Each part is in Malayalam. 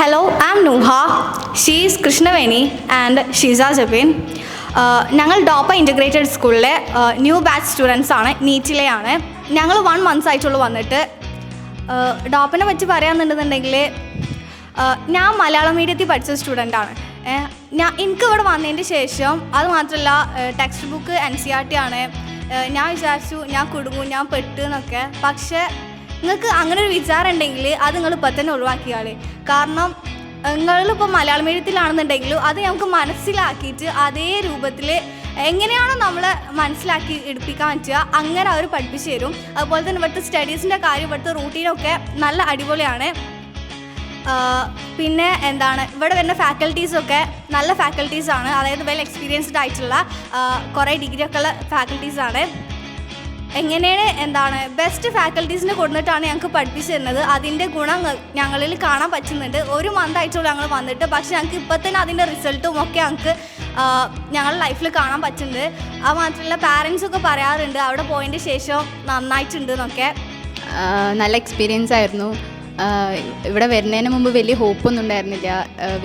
Hello, I'm Nuha. She is Krishnaveni and Shiza Jabin. ഞങ്ങൾ ഡോപ്പ ഇൻ്റഗ്രേറ്റഡ് സ്കൂളിലെ ന്യൂ ബാച്ച് സ്റ്റുഡൻസ് ആണ്. നീറ്റിലെയാണ്. ഞങ്ങൾ 1 month ആയിട്ടുള്ളൂ വന്നിട്ട്. ഡോപ്പിനെ പറ്റി പറയാമെന്നുണ്ടെന്നുണ്ടെങ്കിൽ ഞാൻ മലയാളം മീഡിയത്തിൽ പഠിച്ച സ്റ്റുഡൻ്റാണ്. എനിക്ക് ഇവിടെ വന്നതിന് ശേഷം അത് മാത്രമല്ല ടെക്സ്റ്റ് ബുക്ക് NCERT ആണ്. ഞാൻ വിചാരിച്ചു ഞാൻ കുടുങ്ങും, ഞാൻ പെട്ടു എന്നൊക്കെ. പക്ഷേ നിങ്ങൾക്ക് അങ്ങനെ ഒരു വിചാരം ഉണ്ടെങ്കിൽ അത് നിങ്ങൾ ഇപ്പം തന്നെ ഒഴിവാക്കിയാൽ. കാരണം നിങ്ങളിപ്പോൾ മലയാളം മീഡിയത്തിലാണെന്നുണ്ടെങ്കിലും അത് നമുക്ക് മനസ്സിലാക്കിയിട്ട് അതേ രൂപത്തിൽ എങ്ങനെയാണോ നമ്മളെ മനസ്സിലാക്കി എടുപ്പിക്കാൻ പറ്റുക അങ്ങനെ അവർ പഠിപ്പിച്ച് തരും. അതുപോലെ തന്നെ ഇവിടുത്തെ സ്റ്റഡീസിൻ്റെ കാര്യം, ഇവിടുത്തെ റൂട്ടീനൊക്കെ നല്ല അടിപൊളിയാണ്. പിന്നെ ഇവിടെ വരുന്ന ഫാക്കൽറ്റീസൊക്കെ നല്ല ഫാക്കൽറ്റീസാണ്. അതായത് വെൽ എക്സ്പീരിയൻസ്ഡ് ആയിട്ടുള്ള കുറേ ഡിഗ്രിയൊക്കെ ഉള്ള ഫാക്കൽറ്റീസാണ്. എങ്ങനെയാണ് ബെസ്റ്റ് ഫാക്കൽറ്റീസിനെ കൊടുത്തിട്ടാണ് ഞങ്ങൾക്ക് പഠിപ്പിച്ചു തരുന്നത്. അതിൻ്റെ ഗുണം ഞങ്ങളിൽ കാണാൻ പറ്റുന്നുണ്ട്. 1 month ആയിട്ടുള്ളൂ ഞങ്ങൾ വന്നിട്ട്. പക്ഷേ ഞങ്ങൾക്ക് ഇപ്പോൾ തന്നെ അതിൻ്റെ റിസൾട്ടും ഒക്കെ ഞങ്ങൾക്ക് ഞങ്ങളുടെ ലൈഫിൽ കാണാൻ പറ്റുന്നുണ്ട്. അത് മാത്രമല്ല പാരൻസൊക്കെ പറയാറുണ്ട് അവിടെ പോയതിൻ്റെ ശേഷം നന്നായിട്ടുണ്ട് എന്നൊക്കെ. നല്ല എക്സ്പീരിയൻസ് ആയിരുന്നു. ഇവിടെ വരുന്നതിന് മുമ്പ് വലിയ ഹോപ്പൊന്നും ഉണ്ടായിരുന്നില്ല,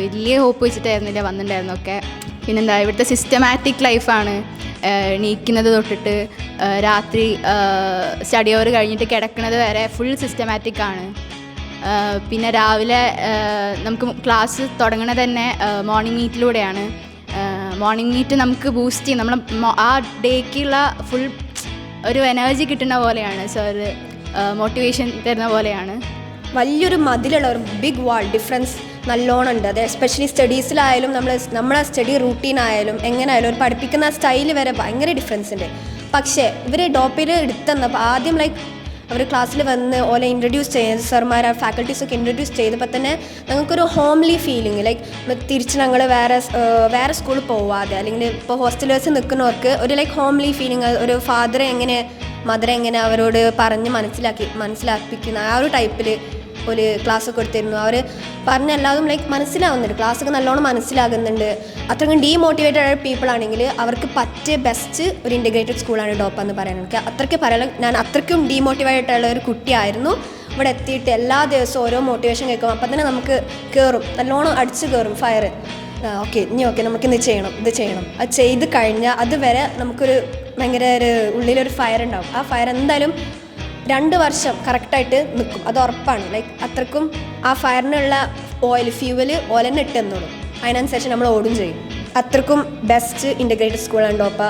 വലിയ ഹോപ്പ് വെച്ചിട്ടായിരുന്നില്ല വന്നിട്ടുണ്ടായിരുന്നൊക്കെ. പിന്നെന്താ ഇവിടുത്തെ സിസ്റ്റമാറ്റിക് ലൈഫാണ്. എണീക്കുന്നത് തൊട്ടിട്ട് രാത്രി സ്റ്റഡി അവർ കഴിഞ്ഞിട്ട് കിടക്കുന്നത് വരെ ഫുൾ സിസ്റ്റമാറ്റിക് ആണ്. പിന്നെ രാവിലെ നമുക്ക് ക്ലാസ് തുടങ്ങുന്നത് തന്നെ മോർണിംഗ് മീറ്റിലൂടെയാണ്. മോർണിംഗ് മീറ്റ് നമുക്ക് ബൂസ്റ്റ് ചെയ്യും, നമ്മൾ ആ ഡേക്കുള്ള ഫുൾ ഒരു എനർജി കിട്ടുന്ന പോലെയാണ്. സർ മോട്ടിവേഷൻ തരുന്ന പോലെയാണ്. വലിയൊരു മതിലുള്ള ഒരു ബിഗ് വാൾ ഡിഫറൻസ് നല്ലോണം ഉണ്ട്. അത് എസ്പെഷ്യലി സ്റ്റഡീസിലായാലും നമ്മളെ സ്റ്റഡി റൂട്ടീനായാലും എങ്ങനെയായാലും ഒരു പഠിപ്പിക്കുന്ന സ്റ്റൈൽ വരെ ഭയങ്കര ഡിഫറൻസ് ഉണ്ട്. പക്ഷേ ഇവർ ഡോപ്പിൽ എടുത്തന്നപ്പോൾ ആദ്യം അവർ ക്ലാസ്സിൽ വന്ന് ഓലെ ഇൻട്രൊഡ്യൂസ് ചെയ്ത് സാർമാർ ഫാക്കൽറ്റീസൊക്കെ ഇൻട്രൊഡ്യൂസ് ചെയ്തപ്പോൾ തന്നെ ഞങ്ങൾക്കൊരു ഹോംലി ഫീലിംഗ്, തിരിച്ച് ഞങ്ങൾ വേറെ സ്കൂളിൽ പോവാതെ അല്ലെങ്കിൽ ഇപ്പോൾ ഹോസ്റ്റലേഴ്സ് നിൽക്കുന്നവർക്ക് ഒരു ഹോംലി ഫീലിംഗ്, ഒരു ഫാദറെ എങ്ങനെ മദറെ എങ്ങനെ അവരോട് പറഞ്ഞ് മനസ്സിലാക്കിപ്പിക്കുന്ന ആ ഒരു ടൈപ്പിൽ ഒരു ക്ലാസ്സൊക്കെ എടുത്തിരുന്നു. അവർ പറഞ്ഞെല്ലാതും മനസ്സിലാവുന്നുണ്ട്, ക്ലാസ്സൊക്കെ നല്ലോണം മനസ്സിലാകുന്നുണ്ട്. അത്രയും ഡീമോട്ടിവേറ്റഡ് ആയ പീപ്പിൾ ആണെങ്കിൽ അവർക്ക് പറ്റിയ ബെസ്റ്റ് ഒരു ഇൻ്റഗ്രേറ്റഡ് സ്കൂളാണ് ഡോപ്പ എന്ന് പറയാൻ. എനിക്ക് അത്രയ്ക്ക് പറയാൻ, ഞാൻ അത്രയ്ക്കും ഡീമോട്ടിവേറ്റഡ് ആയിട്ടുള്ള ഒരു കുട്ടിയായിരുന്നു. ഇവിടെ എത്തിയിട്ട് എല്ലാ ദിവസവും ഓരോ മോട്ടിവേഷൻ കേൾക്കും. അപ്പം തന്നെ നമുക്ക് കയറും, നല്ലോണം അടിച്ച് കയറും ഫയർ. ഓക്കെ നമുക്ക് ഇത് ചെയ്യണം. അത് ചെയ്ത് കഴിഞ്ഞാൽ അതുവരെ നമുക്കൊരു ഭയങ്കര ഒരു ഉള്ളിലൊരു ഫയർ ഉണ്ടാവും. ആ ഫയർ എന്തായാലും 2 വർഷം കറക്റ്റായിട്ട് നിൽക്കും, അത് ഉറപ്പാണ്. അത്രക്കും ആ ഫയറിനുള്ള ഫ്യൂവല് ഓലെന്നെ ഇട്ടെന്നോളും. അതിനനുസരിച്ച് നമ്മൾ ഓടും ചെയ്യും. അത്രക്കും ബെസ്റ്റ് ഇൻ്റഗ്രേറ്റഡ് സ്കൂളാണ് ഡോപ്പ.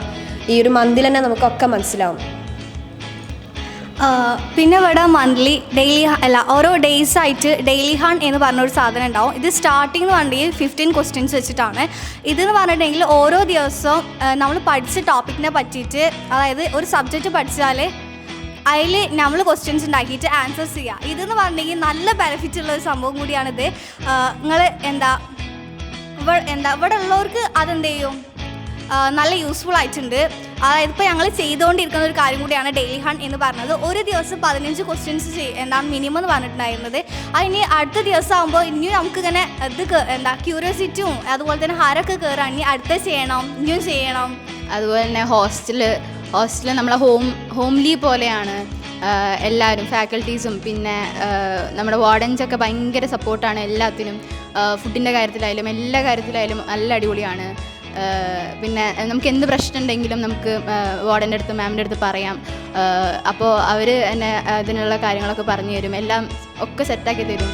ഈ ഒരു മന്തിൽ തന്നെ നമുക്കൊക്കെ മനസ്സിലാവും. പിന്നെ ഇവിടെ മന്ത്ലി ഓരോ ഡേയ്സ് ആയിട്ട് ഡെയിലി ഹാൺ എന്ന് പറഞ്ഞൊരു സാധനം ഉണ്ടാവും. ഇത് സ്റ്റാർട്ടിങ് എന്ന് പറഞ്ഞിട്ടുണ്ടെങ്കിൽ 15 questions വെച്ചിട്ടാണ്. ഇതെന്ന് പറഞ്ഞിട്ടുണ്ടെങ്കിൽ ഓരോ ദിവസവും നമ്മൾ പഠിച്ച ടോപ്പിക്കിനെ പറ്റിയിട്ട്, അതായത് ഒരു സബ്ജക്റ്റ് പഠിച്ചാൽ അതിൽ നമ്മൾ ക്വസ്റ്റ്യൻസ് ഉണ്ടാക്കിയിട്ട് ആൻസേഴ്സ് ചെയ്യുക. ഇതെന്ന് പറഞ്ഞിട്ടുണ്ടെങ്കിൽ നല്ല ബെനിഫിറ്റ് ഉള്ളൊരു സംഭവം കൂടിയാണിത്. നിങ്ങൾ ഇവിടെ ഉള്ളവർക്ക് അതെന്ത് ചെയ്യും, നല്ല യൂസ്ഫുൾ ആയിട്ടുണ്ട്. അതായത് ഇപ്പോൾ ഞങ്ങൾ ചെയ്തുകൊണ്ടിരിക്കുന്ന ഒരു കാര്യം കൂടിയാണ് ഡെയിലി ഹൺ എന്ന് പറഞ്ഞത്. ഒരു ദിവസം 15 questions മിനിമം എന്ന് പറഞ്ഞിട്ടുണ്ടായിരുന്നത്. അതിന് അടുത്ത ദിവസം ആകുമ്പോൾ ഇനിയും നമുക്കിങ്ങനെ ക്യൂരിയോസിറ്റിയും അതുപോലെ തന്നെ ഹരൊക്കെ കയറാൻ ഇനി അടുത്ത ഇനിയും ചെയ്യണം. അതുപോലെ തന്നെ ഹോസ്റ്റല് നമ്മളെ ഹോംലി പോലെയാണ് എല്ലാവരും, ഫാക്കൽറ്റീസും പിന്നെ നമ്മുടെ വാർഡൻസൊക്കെ ഭയങ്കര സപ്പോർട്ടാണ് എല്ലാത്തിനും. ഫുഡിൻ്റെ കാര്യത്തിലായാലും എല്ലാ കാര്യത്തിലായാലും നല്ല അടിപൊളിയാണ്. പിന്നെ നമുക്ക് എന്ത് പ്രശ്നം ഉണ്ടെങ്കിലും നമുക്ക് വാർഡൻ്റെ അടുത്ത് മാമിൻ്റെ അടുത്ത് പറയാം. അപ്പോൾ അവർ എന്നെ അതിനുള്ള കാര്യങ്ങളൊക്കെ പറഞ്ഞു തരും, എല്ലാം ഒക്കെ സെറ്റാക്കി തരും.